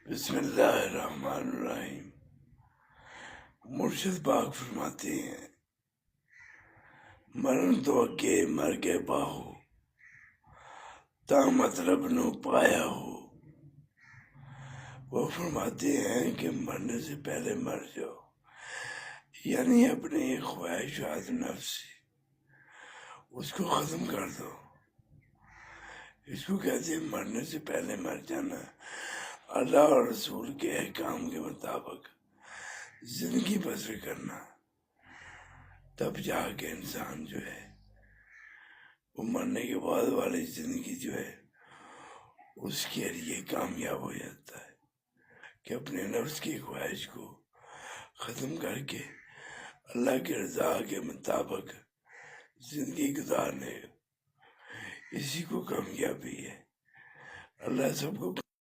بسم اللہ الرحمن الرحیم۔ مرشد پاک فرماتے ہیں مرن تو اگے مر کے باہو تا مطلب نو پایا ہو۔ وہ فرماتے ہیں کہ مرنے سے پہلے مر جاؤ، یعنی اپنی خواہشات نفسی اس کو ختم کر دو۔ اس کو کہتے ہیں مرنے سے پہلے مر جانا، اللہ اور رسول کے احکام کے مطابق زندگی بسر کرنا۔ تب جا کے انسان جو ہے وہ مرنے کے بعد والی زندگی جو ہے اس کے لیے کامیاب ہو جاتا ہے کہ اپنے نفس کی خواہش کو ختم کر کے اللہ کی رضا کے مطابق زندگی گزارنے، اسی کو کامیابی ہے۔ اللہ سب کو